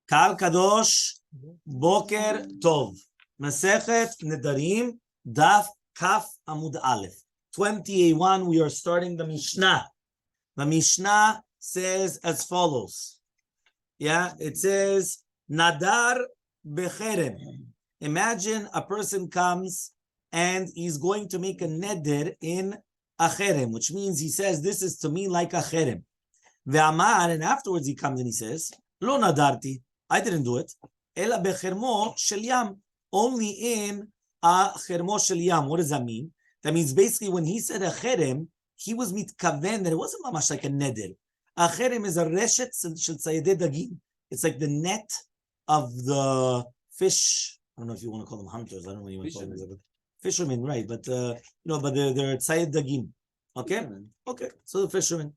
Kal Kadosh, Boker Tov. Masechet Nedarim Daf Kaf Amud Aleph. 20A1, we are starting the Mishnah. The Mishnah says as follows. Yeah, it says, Nadar Becherem. Imagine a person comes and he's going to make a neder in a cherem, which means he says, this is to me like a cherem. Ve'amar, and afterwards he comes and he says, Lo nadarti, I didn't do it. Ela bechermo shel yam, only in a chermo shel yam. What does that mean? That means basically when he said a cherem, he was mitkaven that it wasn't mamash like a neder. A cherem is a reshet shel tzayedei dagim. It's like the net of the fish. I don't know if you want to call them hunters. I don't know what you want to call them. Fishermen, right? But but they're tzayed dagim. Okay, okay. So the fishermen.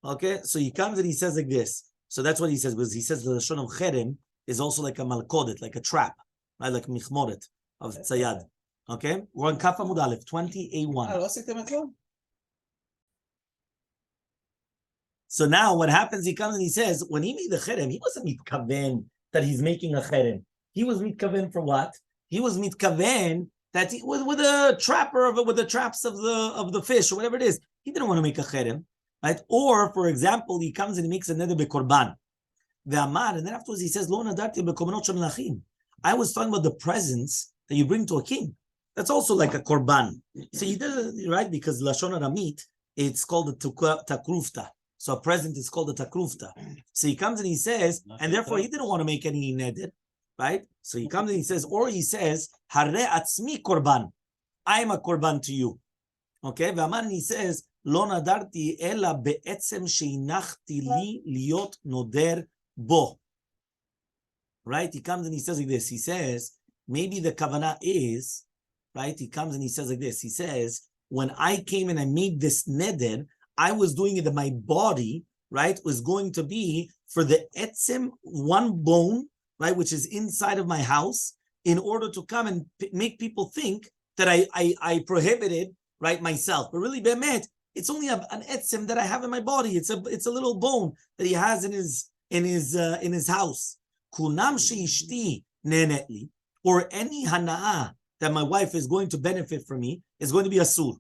Okay, so he comes and he says like this. So that's what he says, because he says the lashon of cherem is also like a malkodet, like a trap, right? Like michmoret of tzayad. Okay, we're on Kaf Amud Aleph 20A1. So now what happens? He comes and he says, when he made the cherem, he wasn't mitkaven that he's making a cherem. He was mitkaven for what? He was mitkaven that he was with a trapper of it, with the traps of the fish or whatever it is. He didn't want to make a cherem, right? Or for example, he comes and he makes a neder bekorban, ve'amar, and then afterwards he says, Lo nadarti bekorbanot shel melachim. I was talking about the presents that you bring to a king. That's also like a korban. So you did it right, because lashon aramit, it's called the takrufta. So a present is called a takrufta. So he comes and he says, and therefore he didn't want to make any neder, right? So he comes and he says, or he says, Harre atzmi korban. I am a korban to you. Okay? Ve'amar, and he says, Lo nadarti ela be'etzem sheinachti li liot noder bo. Right? He comes and he says like this. He says, maybe the kavanah is, right? He comes and he says like this. He says, when I came and I made this neder, I was doing it that my body, right, was going to be for the etzem, one bone, right, which is inside of my house, in order to come and make people think that I prohibited, right, myself. But really, be'emet, it's only an etzem that I have in my body. It's a little bone that he has in his house. Kunam sheishti nenetli, or any hana'ah that my wife is going to benefit from me is going to be asur.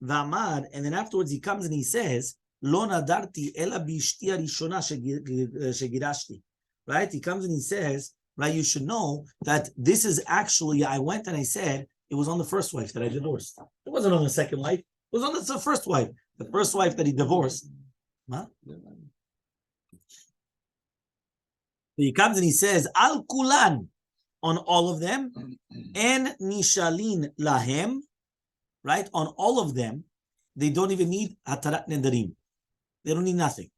V'amar, and then afterwards he comes and he says, Lo nadarti ela bishti harishona shegirashti. Right? He comes and he says, right, you should know that this is actually, I went and I said, it was on the first wife that I divorced. It wasn't on the second wife. It was on the first wife. The first wife that he divorced. Huh? He comes and he says, Al kulan, on all of them, en nishalin lahem, right? On all of them, they don't even need hatarat nedarim. They don't need nothing.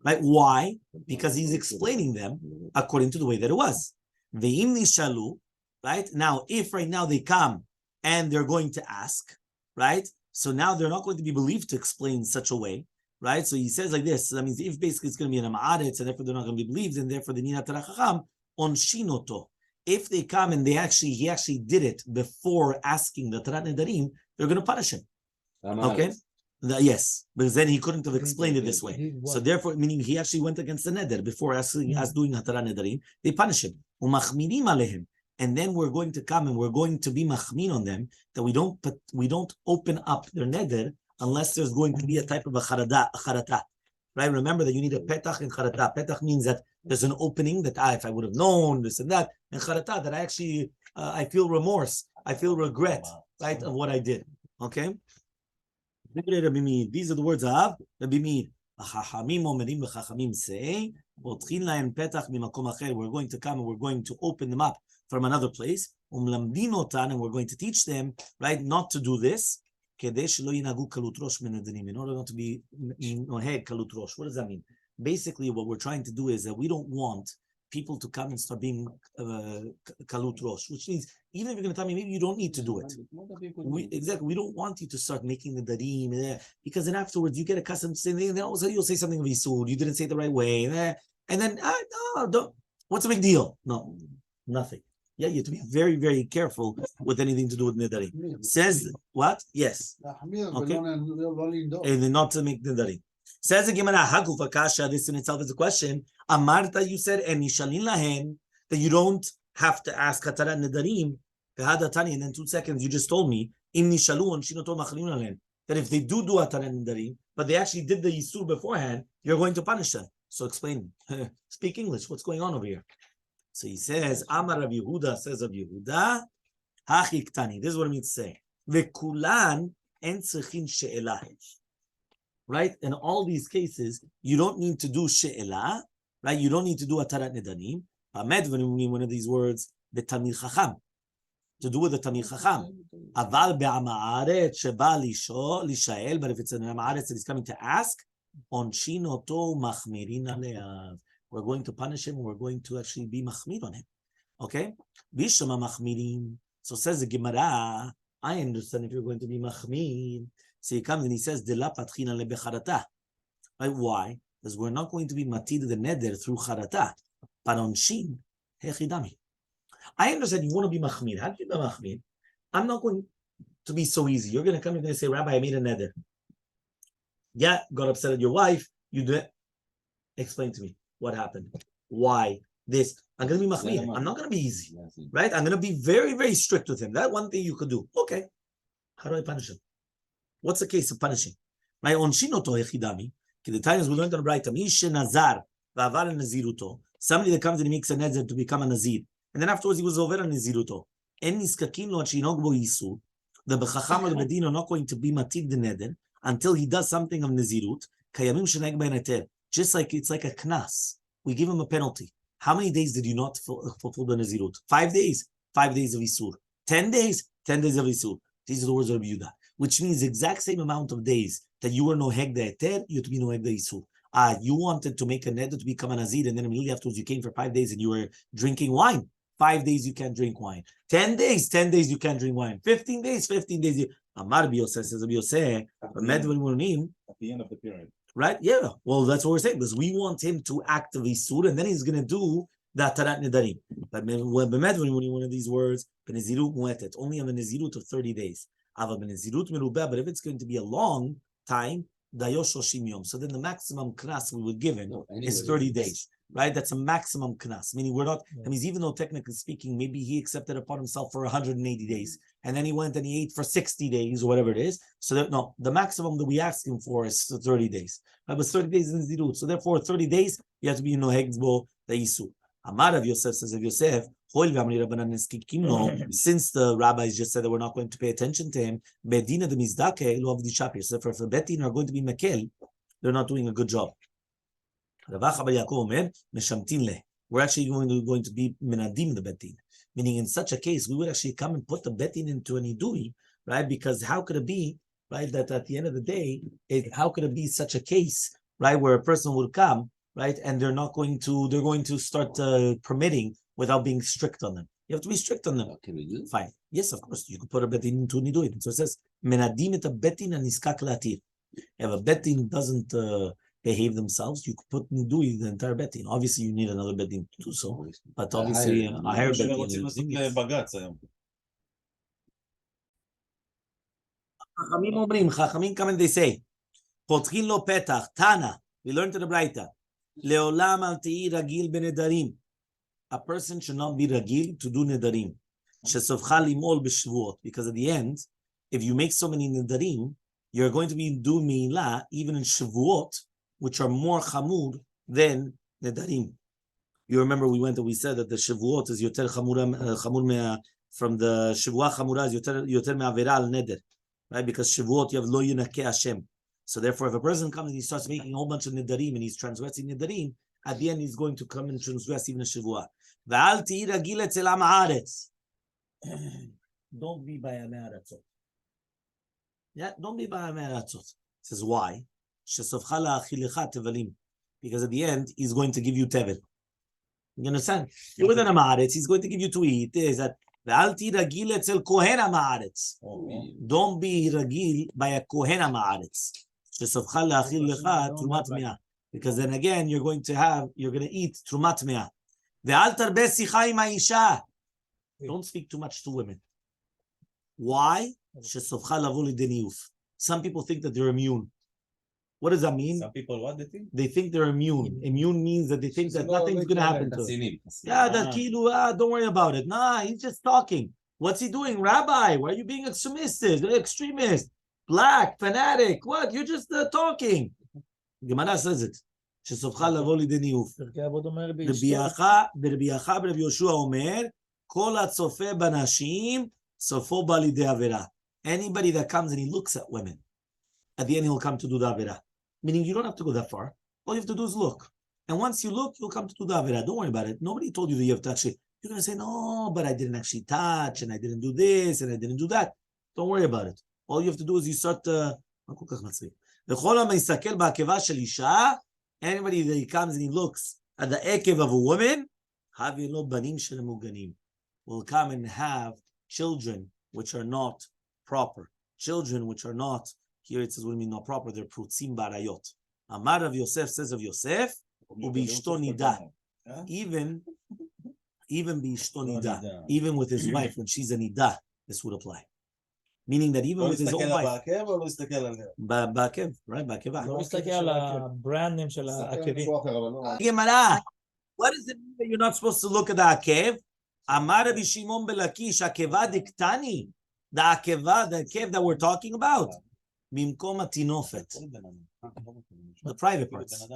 Right? Why? Because he's explaining them according to the way that it was. Ve'im nishalu, right? Now, if right now they come and they're going to ask, right? So now they're not going to be believed to explain in such a way, right? So he says like this. So that means if basically it's going to be an ma'aretz, and therefore they're not going to be believed, and therefore they need hatarat chacham on shinoto. If they come and he actually did it before asking the hatarat nedarim, they're going to punish him. Okay? Yes, because then he couldn't have explained it this way. So therefore, meaning he actually went against the neder before doing hatarat nedarim. They punish him. Umachmirim alehim. And then we're going to come and we're going to be machmin on them that we don't open up their neder unless there's going to be a type of a charata. Right? Remember that you need a petach and charata. Petach means that there's an opening that if I would have known this and that, and charata that I actually I feel remorse, I feel regret, right, of what I did. Okay. These are the words of Rabbi Meir. We're going to come and we're going to open them up from another place. And we're going to teach them, right, not to do this. In order not to be kalut rosh. What does that mean? Basically, what we're trying to do is that we don't want people to come and start being kalut rosh, which means even if you're going to tell me maybe you don't need to do it. We don't want you to start making the darim, because then afterwards you get accustomed to saying, then also you'll say something of isur, you didn't say it the right way, and then what's the big deal? No, nothing. Yeah, you have to be very, very careful with anything to do with nedarim. Says what? Yes. Okay. And then not to make nedarim. Says the Gemara, Hagufa Kasha, this in itself is a question. Amarta, you said, and Nishalin Lahen, that you don't have to ask Hatarat Nedarim, and then 2 seconds you just told me, Im Nishalu and Shinoto Machalin Lahen, that if they do Hatarat Nedarim, but they actually did the Yisur beforehand, you're going to punish them. So explain. Speak English. What's going on over here? So he says, Amar Rav Yehuda, says Rav Yehuda, Hachi Ktani. This is what it means to say. Vekulan en tzechin she'elah. Right? In all these cases, you don't need to do she'elah, right? You don't need to do Hatarat Nedarim. Hamed, when we mean one of these words, the Tamir Chacham. To do with the Tamir Chacham. Aval be'ama'aret sheba lishael, but if it's an ama'aret that is coming to ask, onshin oto machmirin aleav. We're going to punish him, we're going to actually be machmir on him. Okay? Bishama machmirin. So says the Gemara, I understand if you're going to be machmir. So he comes and he says, De la patchina le becharata. Right? Why? Because we're not going to be matid the neder through charata. But on shin, hechidami. I understand you want to be machmir. How do you be machmir? I'm not going to be so easy. You're going to come and say, Rabbi, I made a neder. Yeah, got upset at your wife. You do it. Explain to me what happened. Why? This. I'm going to be machmir. I'm not going to be easy. Right? I'm going to be very, very strict with him. That one thing you could do. Okay. How do I punish him? What's the case of punishing? Right? Onshinoto echidami. The times we learned on the right, nazar v'avar naziruto. Somebody that comes and makes a neder to become a nazir, and then afterwards he was over on naziruto. En niskakin lo achinog bo yisu. The bechacham or the bedin are not going to be matig the neder until he does something of nazirut. Kayamim sheneg ben eter. Just like it's like a knas. We give him a penalty. How many days did you not fulfill the nazirut? 5 days. 5 days of isur. 10 days. 10 days of isur. These are the words of Rabbi Yehuda. Which means the exact same amount of days that you were noheg the eter, you have to be noheg the isur. You wanted to make a neder to become a nazir, and then immediately afterwards you came for 5 days and you were drinking wine. 5 days you can't drink wine. 10 days, 10 days you can't drink wine. 15 days, 15 days. Amar Biyoseh says Biyoseh, at the end of the period. Right? Yeah. Well, that's what we're saying, because we want him to act the isur, and then he's going to do the Hatarat Nedarim. But when one of these words, benezirut muetet, only have a nezirut of 30 days. But if it's going to be a long time, so then the maximum knas we would give him is 30 days. Right? That's a maximum knas. Meaning we're not, that means even though technically speaking, maybe he accepted upon himself for 180 days, and then he went and he ate for 60 days or whatever it is. So that, no, the maximum that we ask him for is 30 days. Right? But 30 days in zirut. So therefore 30 days, you have to be nohegbo the isu. Amar of Yosef says of Yosef, since the rabbis just said that we're not going to pay attention to him, Bedina de Mizdake, lo avdi shapir. So if the Betin are going to be Mekel, they're not doing a good job. We're actually going to be Menadim the Betin. Meaning in such a case, we would actually come and put the Betin into an Idui, right? Because how could it be, right, that at the end of the day, how could it be such a case, right, where a person would come, right, and they're going to start permitting without being strict on them. You have to be strict on them. Can we do? Fine. Yes, of course. You could put a betin into niduin. So it says, menadim et a betin and niskak latir. If a betin doesn't behave themselves, you could put nidui the entire betin. Obviously, you need another betin to do so. But obviously, a higher betin. Chachamim come and they say, potchin lo petach, Tana. We learned to the Braita. Leolam al te'i ragil benedarim. A person should not be ragil to do nedarim. Shesovcha limol b'shvuot. Because at the end, if you make so many nedarim, you're going to be doing milah even in shvuot, which are more chamur than nedarim. You remember we said that the shvuot is yoter chamur mea, from the shvuah chamura is yoter me'avera al neder, right? Because shvuot you have lo yinakeh Hashem. So therefore, if a person comes and he starts making a whole bunch of nedarim and he's transgressing nedarim, at the end he's going to come and transgress even a shavua. Don't be by a me'aratzot. Yeah, don't be by a me'aratzot. Says why? Because at the end he's going to give you tevel. You understand? You're with an amaretz, he's going to give you to eat. Is that don't be ragil by a kohen ha'ma'aretz. Because then again, you're going to eat trumat me'ah. Don't speak too much to women. Why? Some people think that they're immune. What does that mean? Some people, what they think? They think they're immune. Immune means that they think that nothing's going to happen to them. Yeah, that don't worry about it. Nah, he's just talking. What's he doing? Rabbi, why are you being extremist? Black, fanatic. What? You're just talking. Gemara says it. שסופך לבוא לידי ניאוף. ברבי יהושע אומר, כל הצופה בנשים, סופו בא לידי עבירה. Anybody that comes and he looks at women, at the end he'll come to do the עבירה. Meaning you don't have to go that far. All you have to do is look. And once you look, you'll come to do the עבירה. Don't worry about it. Nobody told you that you have to actually, you're going to say, no, but I didn't actually touch, and I didn't do this, and I didn't do that. Don't worry about it. All you have to do is you start וכל המסתכל בעקבה של אישה, anybody that he comes and he looks at the עקב of a woman, הביאו לו בנים שמוגנים. Will come and have children which are not proper. Children which are not, here it says what do you mean not proper, they're פרוצים בעריות. אמר רב יוסף, says of Yosef, ובאשתו נידה. Even באשתו נידה. Even with his wife, when she's a נידה, this would apply. Meaning that even with his own wife. בעקב, right? בעקבה. לא מסתכל על הברנדים של העקבים. גמרא, what does it mean that you're not supposed to look at the עקב? אמר רבי שמעון בלקיש, עקבה דקטני. The עקבה, the עקב that we're talking about. במקום התינופת. The private parts.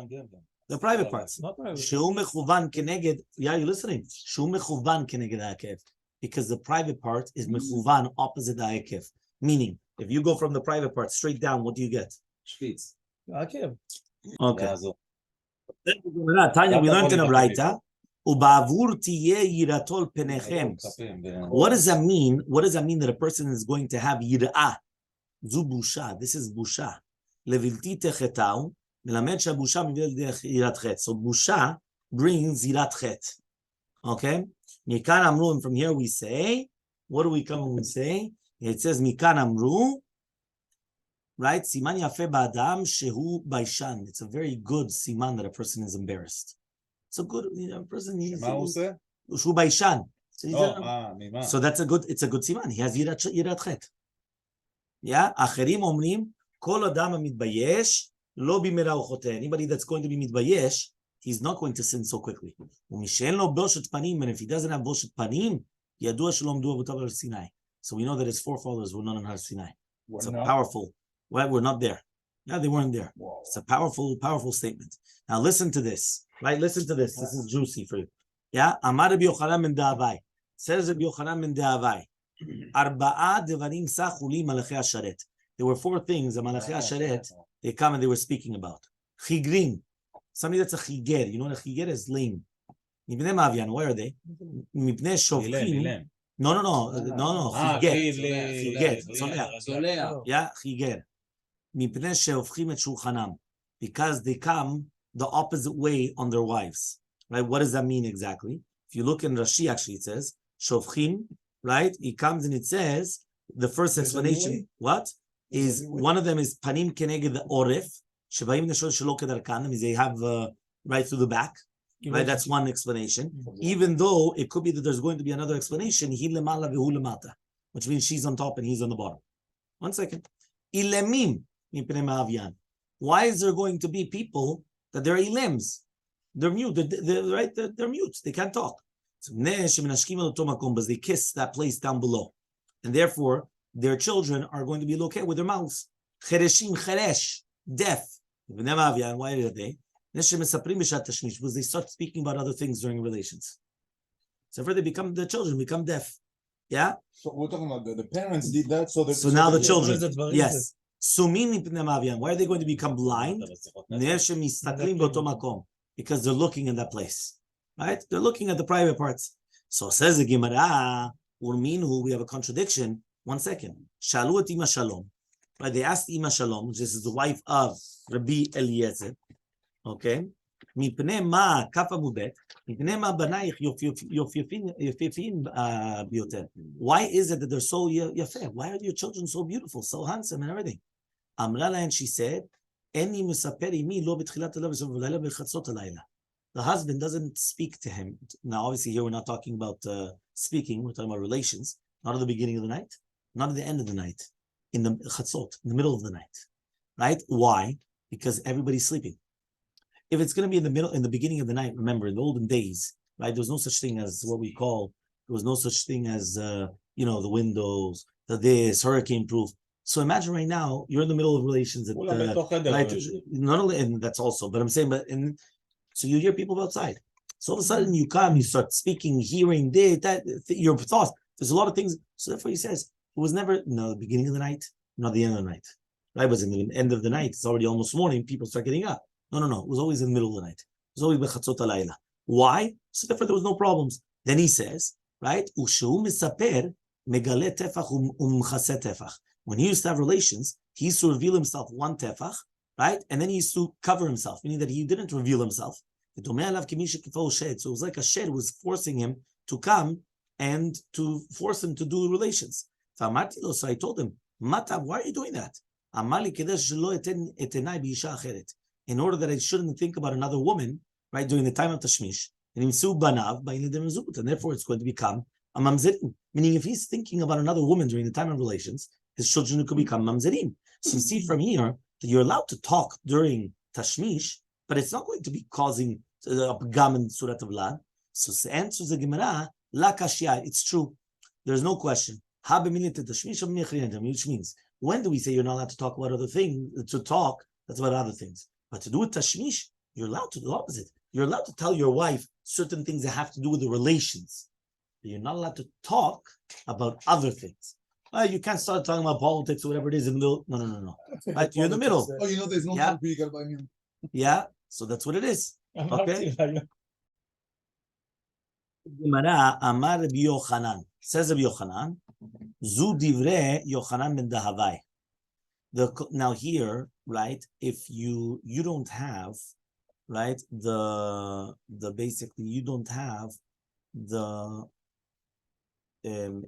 The private parts. שהוא מכוון כנגד, yeah, you listening? שהוא מכוון כנגד העקב. Because the private part is מכוון opposite the העקב. Meaning, if you go from the private part straight down, what do you get? Spitz. עקב. Okay. Tanya, we learned in a Braita. ובעבור תהיה יראתו על פניכם. What does that mean? What does that mean that a person is going to have יראה? זו בושה. This is בושה. לבלתי תחתהו, מלמד שהבושה מביא לידי יראת חטא. So בושה brings יראת חטא. Okay? מכאן אמרו, and from here we say, what do we come and we say? It says, מכאן אמרו, right? סימן יפה באדם שהוא ביישן. It's a very good סימן that a person is embarrassed. It's a good, a person is... מה הוא עושה? שהוא ביישן. ממה? So that's a good, it's a good סימן. He has יראת חטא. Yeah? אחרים אומרים, כל אדם המתבייש, לא במהרה הוא חוטא. Anybody that's going to be מתבייש, he's not going to sin so quickly. ומשאין לו בושת פנים, and if he doesn't have בושת פנים, ידוע שלא עמדו אבותיו על סיני. So we know that his forefathers were not on Har Sinai. It's a powerful, well, we're not there. Yeah, they weren't there. Whoa. It's a powerful, powerful statement. Now listen to this, right? Listen to this. This is juicy for you. Yeah? Amar Rabbi Yochanan ben Da'avai. Says Rabbi Yochanan ben Da'avai. Arba'a devarim sachu li malachei hasharet. There were four things that malachei hasharet, they come and they were speaking about. Chigrim. Somebody that's a chiger. You know what a chiger is? Lame. Mipnei ma'avian. Why are they? Mipnei shovchim. No. Chiger. Solea. Yeah, chiger. Mipnei she'hofchim et shulchanam. Because they come the opposite way on their wives. Right? What does that mean exactly? If you look in Rashi, actually, it says, shofchim, right? It comes and it says, the first explanation, what? Is one of them is panim keneged the oref, shebaim neshot shelo kedarkan, means they have right through the back. Right, that's one explanation. Even though it could be that there's going to be another explanation, hi lemala vehu lemata, which means she's on top and he's on the bottom. 1 second. Ilemim mipnei ma'avian. Why is there going to be people that they're ilems? They're mute. They're mute. They can't talk. So, but they kiss that place down below, and therefore their children are going to be located with their mouths. Chereshim cheresh, deaf. Why are they? Because they start speaking about other things during relations. So for the children become deaf. Yeah? So we're talking about the parents did that, so now the children. Yes. Why are they going to become blind? Because they're looking in that place. Right? They're looking at the private parts. So says the Gemara, we have a contradiction. 1 second. Shalu et Ima Shalom. Right? They asked Ima Shalom, which is the wife of Rabbi Eliezer. Okay. מפני מה, כף עמוד ב', מפני מה בנייך יופייפים ביותר. Why is it that they're so יפה? Why are your children so beautiful, so handsome and everything? אמרה להן, she said, איני מספר עמי לא בתחילת הלילה ובלילה בחצות הלילה. The husband doesn't speak to him. Now obviously here we're not talking about speaking, we're talking about relations, not at the beginning of the night, not at the end of the night, in the chatzot, in the middle of the night. Right? Why? because everybody's sleeping. If it's going to be in the beginning of the night, remember, in the olden days, right, there was no such thing as what we call, there was no such thing as, the windows, this, hurricane proof. So imagine right now, you're in the middle of relations. Right? Not only, and that's also, but I'm saying, so you hear people outside. So all of a sudden you come, you start speaking, hearing your thoughts. There's a lot of things. So therefore he says, it was never, the beginning of the night, not the end of the night. Right? It was in the end of the night. It's already almost morning. People start getting up. No. It was always in the middle of the night. It was always bechatzot halayla. Why? So therefore there was no problems. Then he says, right? Ushu misaper megale tefach umchase tefach. When he used to have relations, he used to reveal himself one tefach, right? And then he used to cover himself, meaning that he didn't reveal himself. So it was like a shed was forcing him to come and to force him to do relations. So I told him, Mata, why are you doing that? In order that I shouldn't think about another woman, right, during the time of Tashmish. And therefore it's going to become a mamzerim. Meaning if he's thinking about another woman during the time of relations, his children could become mamzerim. So you see from here that you're allowed to talk during Tashmish, but it's not going to be causing a pagam in Surat Avlad. So the answer to the Gemara, la kashya, it's true. There's no question. Which means, when do we say you're not allowed to talk about other things? To talk, that's about other things. But to do with Tashmish, you're allowed to do the opposite. You're allowed to tell your wife certain things that have to do with the relations. But you're not allowed to talk about other things. You can't start talking about politics or whatever it is in the middle. No. Right? You're in the middle. There's no time for you to buy me. Yeah, so that's what it is. Okay. Amar Rabbi Yochanan. Says Rabbi Yochanan, Zu divrei Yochanan ben Dahavai. Now here, right, if you don't have, right, the basically you don't have the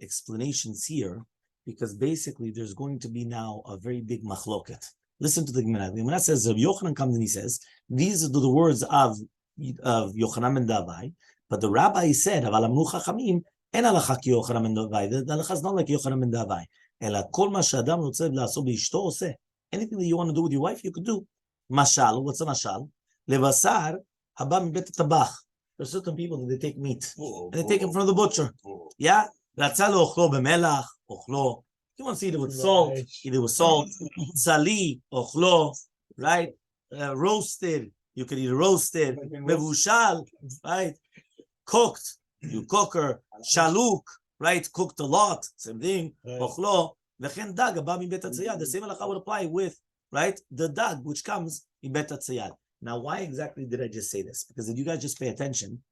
explanations here, because basically there's going to be now a very big machloket. Listen to the Gemara. The Gemara says, Rabbi Yochanan comes and he says, these are the words of Yochanan ben Dahavai, but the rabbi said, Aval amru chachamim, en halacha ki Yochanan ben Dahavai. The halacha is not like Yochanan ben Dahavai. Ela kol ma she'adam rotze la'asot be'ishto oseh. Anything that you want to do with your wife, you could do. Mashal, what's a mashal? Levasar haba mibet tabach. There's certain people that they take meat and they take it from the butcher. Yeah, ratza lo ochlo b'melach, ochlo. You want to eat it with salt, eat it with salt. Tzali, ochlo, right? Roasted, you can eat it roasted. Mevushal, right? Cooked, you cook her. Shaluk, right? Cooked a lot, same thing. Ochlo, v'chen dag haba mibet hatzayad. The same halacha would apply with, right, the dag which comes in bet hatzayad. Now, why exactly did I just say this? Because if you guys just pay attention,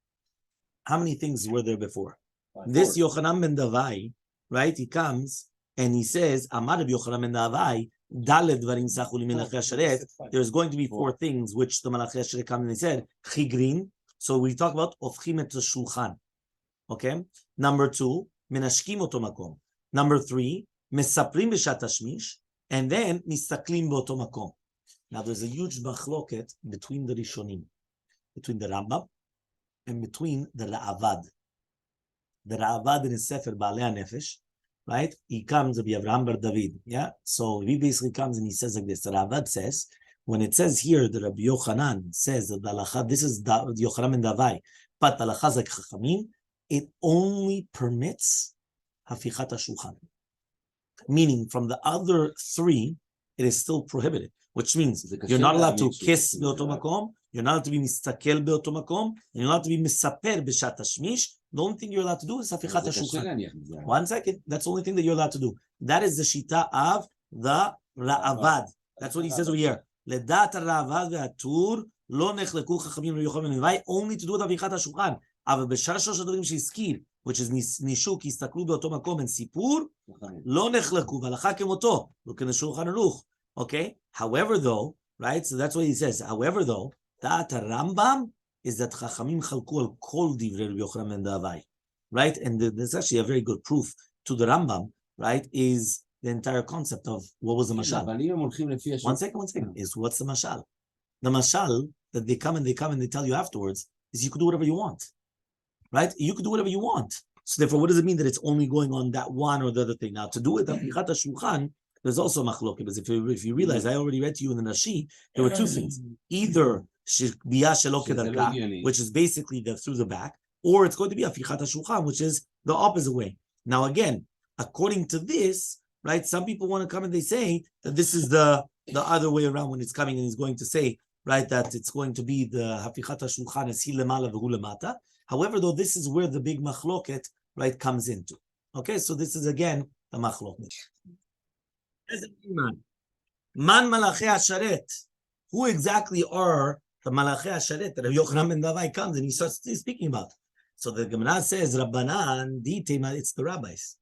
how many things were there before? This Yochanan ben Dahavai, right? He comes and he says, Amar Rabbi Yochanan ben Dahavai, Daled dvarim sachu li melachei hasharet. There's going to be 4 things which the melachei hasharet come and they said, chigrin. So we talk about ofchim et shulchan. Okay. Number 2, menashkim oto makom. Number 3, mesaprim b'shat hashmish, and then mistaklim b'oto makom. Now, there's a huge machloket between the Rishonim, between the Rambam and between the Ra'avad. The Ra'avad in his Sefer Baalei HaNefesh, right? He comes, Rabbi Avraham bar David, yeah? So he basically comes and he says like this. The Ra'avad says, when it says here, the Rabbi Yochanan says that the halacha, this is Yochanan ben Dahavai, but the halacha is like Chachamim, it only permits Hafichat HaShulchan. Meaning, from the other 3, it is still prohibited. Which means you're not allowed to kiss be'oto makom, you're not allowed to be mistakel be'oto makom, and you're not allowed to be misaper b'shat hashmish. The only thing you're allowed to do is hafichat hashulchan. 1 second, that's the only thing that you're allowed to do. That is the shita of the Ra'avad. That's what he says over here. Ledat Ra'avad ve'atur lo nechleku chachamim Yochanan ben Dahavai, only to do with hafichat hashulchan. Aval b'shar shlosh hadorim she'izkir, which is nishuk, histaklu be'oto makom, and sipur lo nechleku v'halacha kemoto lo keneshulchan aruch. Okay. However, though, right? So that's what he says. However, though, that Rambam is that Chachamim chalku al kol divrei Rabbi Yochanan ben Dahavai, right? And there's actually a very good proof to the Rambam, right? Is the entire concept of what was the mashal. 1 second. Is what's the mashal? The mashal that they come and they tell you afterwards is you could do whatever you want, right? You could do whatever you want. So therefore, what does it mean that it's only going on that one or the other thing? Now, to do it, Hafichat HaShulchan, There's also machloket, because if you realize, I already read to you in the Nashi, there were two things. Either biyah shelo kedarka, which is basically through the back, or it's going to be afichat hashulchan, which is the opposite way. Now again, according to this, right, some people want to come and they say that this is the other way around when it's coming, and he's going to say, right, that it's going to be the hafichat hashulchan is hi lemala v'hu lemata. However, though, this is where the big machloket, right, comes into. Okay, so this is again the machloket. Man malachei hasharet. Who exactly are the malachei hasharet that Rabbi Yochanan ben Davai comes and he starts speaking about? So the Gemara says, Rabbanan, it's the rabbis.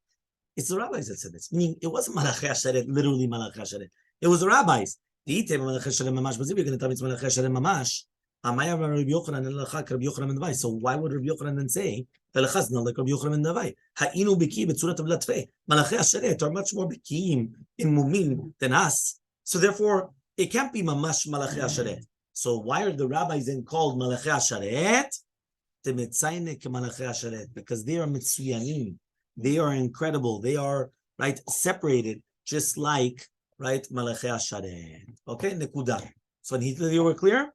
It's the rabbis that said this. Meaning, it wasn't malachei hasharet, literally malachei hasharet. It was the rabbis. You're going to tell me it's malachei hasharet mamash. So why would Rabbi Yochanan then say like Rabbi Yochanan ben Davai? Ha'inu beki b'tzurat v'latfei. Malachei hasharet are much more bekiim in mumim than us. So therefore, it can't be mamash malachei hasharet. So why are the rabbis then called malachei hasharet? Because they are mitzuyanim. They are incredible. They are, right, separated, just like, right, malachei hasharet. Okay, nekuda. So you were clear?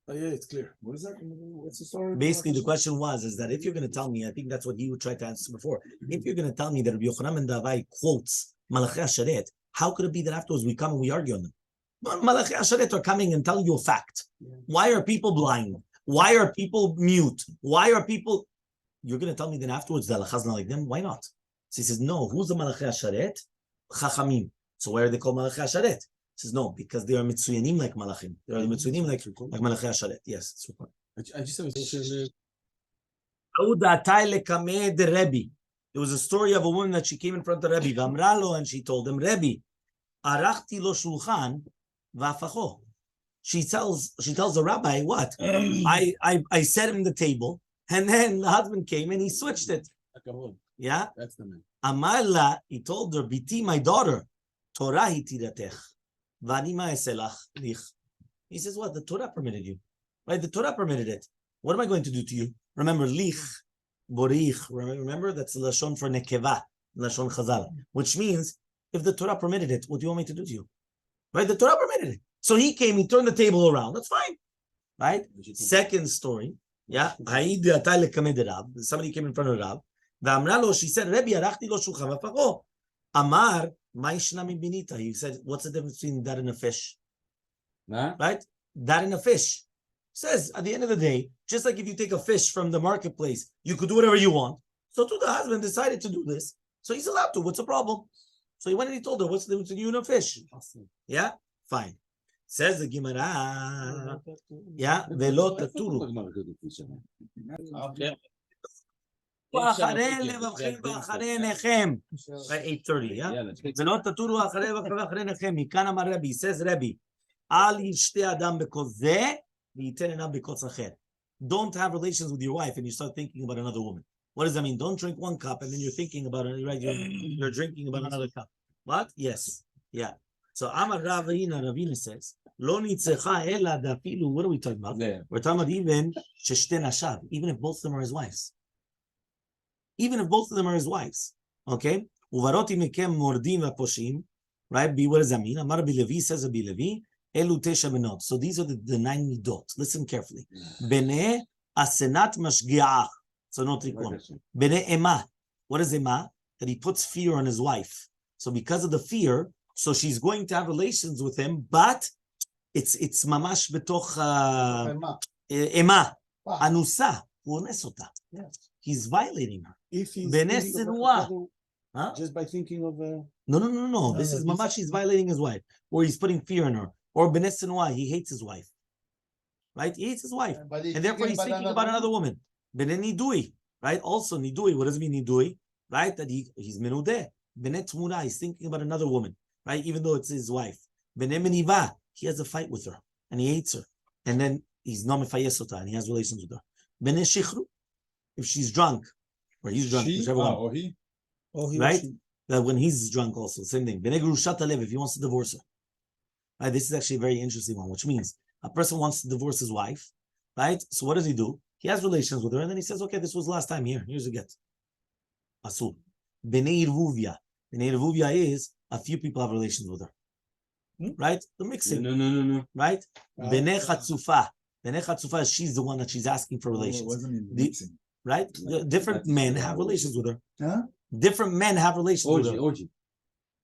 Oh, yeah, it's clear. What is that? What's the story? Basically, the question is that if you're going to tell me, I think that's what he would try to answer before. If you're going to tell me that Rabbi Yochanan ben Davai quotes malachei hasharet, how could it be that afterwards we come and we argue on them? Malachei hasharet are coming and telling you a fact. Why are people blind? Why are people mute? Why are people? You're going to tell me then afterwards that halachas not like them? Why not? So he says, no. Who's the malachei hasharet? Chachamim. So why are they called malachei hasharet? He says, no, because they are mitzuyanim like malachim. They are mitzuyanim like malachei hasharet. Yes, it's required. I just have There was a story of a woman that she came in front of Rabbi, and she told him, Rabbi, arachti lo shulchan v'afacho. She tells the rabbi, what? I set him the table, and then the husband came and he switched it. Yeah? That's the man. Amarla, he told her, Biti, my daughter, Torah hitiratech, v'ani ma'eselach lich. He says, what? The Torah permitted you. Right? The Torah permitted it. What am I going to do to you? Remember, lich, borich. Remember, that's the lashon for nekeva, lashon chazal, which means, if the Torah permitted it, what do you want me to do to you? Right? The Torah permitted it. So he came, he turned the table around. That's fine. Right? Second story. Yeah. Somebody came in front of Rab. She said, Rabbi, arachti lo shulchan v'afacho. Amar, ma'ishna mi binita. He said, what's the difference between that and a fish? Nah? Right? That and a fish. Says, at the end of the day, just like if you take a fish from the marketplace, you could do whatever you want. So too, the husband decided to do this. So he's allowed to. What's the problem? So he went and he told her, what's the difference between you and a fish? Yeah? Fine. Says the Gemara, yeah, velo taturu. Okay. 8:30, yeah. Velo taturu achare nechem. Mikan amar Rabbi, says Rabbi, al yishte adam bekoze v'yiten enav bekotz acher. Don't have relations with your wife and you start thinking about another woman. What does that mean? Don't drink one cup and then you're thinking about it. Right? You're drinking about another cup. What? Yes. Yeah. So Amar Ravina says, Lo nitzecha ela dafilu. What are we talking about? Yeah. We're talking about even sheshte nashav, even if both of them are his wives. Even if both of them are his wives. Okay? Uvaroti mekem mordim v'poshim. Right? What does that mean? Amar Bilevi says Bilevi, elu tesha benot. So these are the 9 midot. Listen carefully. Bene asenat mashgiach. So no trikon. Bene ema. What is ema? That he puts fear on his wife. So because of the fear, so she's going to have relations with him, but it's mamash betoch ema anusa unesota. He's violating her. If he's just by thinking of no. This is mamash. He's violating his wife, or he's putting fear in her, or benesenua. He hates his wife, right? He hates his wife, and therefore he's thinking about another woman. Benenidui, right? Also nidui. What does it mean nidui? Right? That he's menudeh. Benet mura. He's thinking about another woman, right? Even though it's his wife. Benemeniva. He has a fight with her, and he hates her, and then he's nomefayesota, and he has relations with her. Beneshichru. If she's drunk, or he's drunk, whichever one. Or he, right? That when he's drunk, also same thing. If he wants to divorce her, right? This is actually a very interesting one, which means a person wants to divorce his wife, right? So what does he do? He has relations with her, and then he says, "Okay, this was last time. Here's a get." Asul. Bnei Irvuvia. Bnei Irvuvia is a few people have relations with her. Hmm? Right? The mixing. No. Right? Bnei Chatzufa. Bnei Chatzufa, she's the one that she's asking for relations. Wasn't in The- mixing. Right? Different men have relations with her. Huh? Different men have relations with her. Orgy.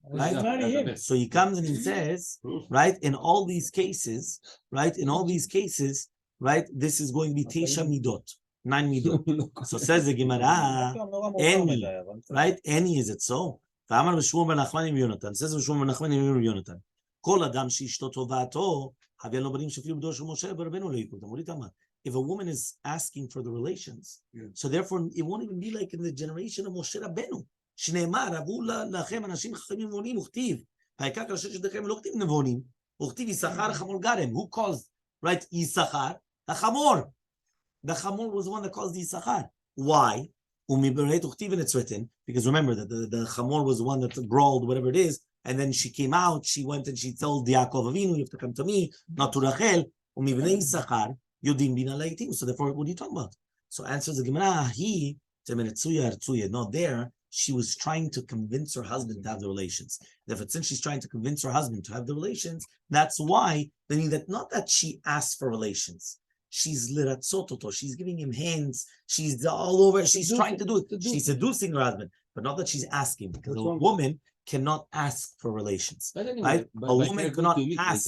Right? Marry him. So he comes and he says, right, in all these cases, right, right, this is going to be Tesha Midot, 9 Midot. So says the Gemara, any, right, any is it so? ואמר בשמואל בן נחמני ויונתן, says בשמואל בן נחמני ויונתן, כל אדם שאשתו טובעתו, הביאה לו בנים שאפילו בדור של משה ורבנו לא יקודם. What are you talking about? If a woman is asking for the relations, so therefore it won't even be like in the generation of Moshe Rabbeinu. שנאמר, עברו לכם אנשים חכמים נבונים, וכתיב, העיקר כאשר שדכם לא כתיב נבונים, וכתיב יששכר חמור גרם. Who caused, right, יששכר? The Chamor. The Chamor was the one that caused the Yisachar. Why? And it's written, because remember that the Chamor was the one that brawled, whatever it is, and then she came out, she went and she told Yaakov Avinu, you have to come to me, not to Rachel. So therefore, what are you talking about? So answers the Gemara, not there. She was trying to convince her husband to have the relations. Therefore, since she's trying to convince her husband to have the relations, that's why, meaning that not that she asked for relations. She's liratzototo. She's giving him hands. She's all over. She's trying to do it. She's seducing her husband, but not that she's asking, because a woman cannot ask for relations, right? A woman cannot ask,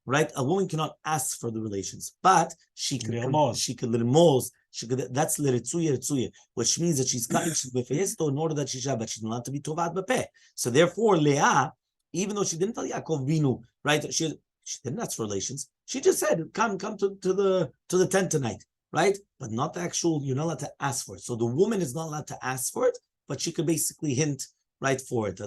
right? A woman cannot ask for the relations, but she could lirmoz. She could. That's liritzuya, which means that she's coming in order that she's but she's not to be tovat b'peh. So therefore, Leah, even though she didn't tell Yaakov Binu, right? She didn't ask for relations. She just said, "Come to the tent tonight," right? But not the actual. You're not allowed to ask for it. So the woman is not allowed to ask for it, but she could basically hint right for it.